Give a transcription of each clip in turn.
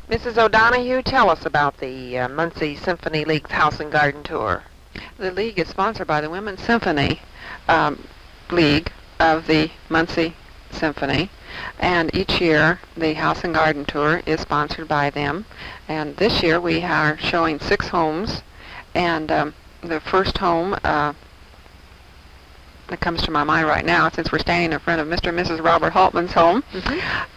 Mrs. O'Donoghue, tell us about the Muncie Symphony League's House and Garden Tour. The league is sponsored by the Women's Symphony League of the Muncie Symphony, and each year the House and Garden Tour is sponsored by them. And this year we are showing 6 homes, and the first home that comes to my mind right now, since we're standing in front of Mr. and Mrs. Robert Haltman's home,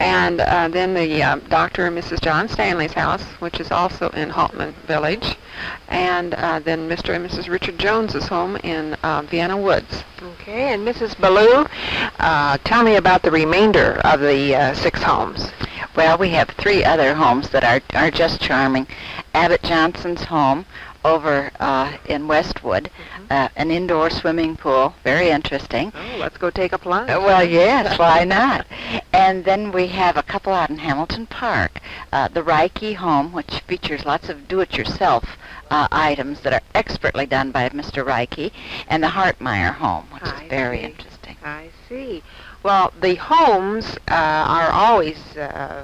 and then the Dr. and Mrs. John Stanley's house, which is also in Haltman Village, and then Mr. and Mrs. Richard Jones's home in Vienna Woods. Okay, and Mrs. Ballou, tell me about the remainder of the 6 homes. Well, we have 3 other homes that are just charming. Abbott Johnson's home over in Westwood, an indoor swimming pool, very interesting. Oh, let's go take a plunge. Well, yes, why not? And then we have a couple out in Hamilton Park, the Reiki home, which features lots of do-it-yourself items that are expertly done by Mr. Reiki, and the Hartmeyer home, which is very interesting. I see. Well, the homes are always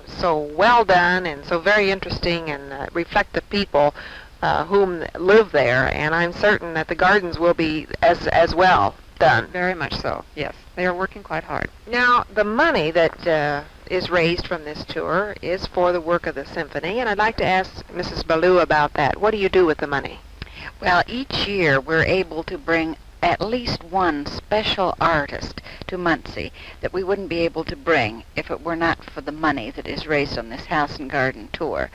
so well done and so very interesting and reflect the people whom live there, and I'm certain that the gardens will be as well done. Very much so, yes. They are working quite hard. Now, the money that is raised from this tour is for the work of the symphony, and I'd like to ask Mrs. Ballou about that. What do you do with the money? Well, each year we're able to bring at least one special artist to Muncie that we wouldn't be able to bring if it were not for the money that is raised on this House and Garden Tour.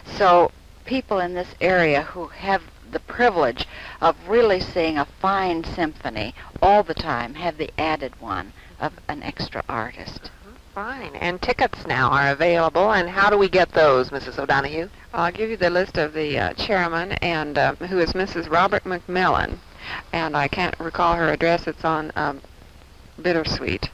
So people in this area who have the privilege of really seeing a fine symphony all the time have the added one of an extra artist. Fine. And tickets now are available, and how do we get those, Mrs. O'Donoghue? I'll give you the list of the chairman, and who is Mrs. Robert McMillan, and I can't recall her address. It's on Bittersweet.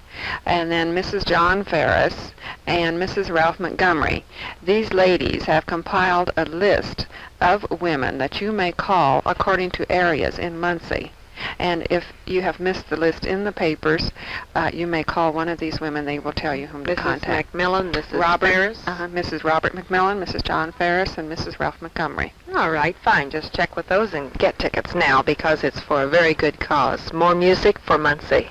And then Mrs. John Ferris and Mrs. Ralph Montgomery. These ladies have compiled a list of women that you may call according to areas in Muncie. And if you have missed the list in the papers, you may call one of these women. They will tell you whom to contact. McMillan, Mrs. Robert Ferris? Mrs. Robert McMillan, Mrs. John Ferris, and Mrs. Ralph Montgomery. All right, fine. Just check with those and get tickets now because it's for a very good cause. More music for Muncie.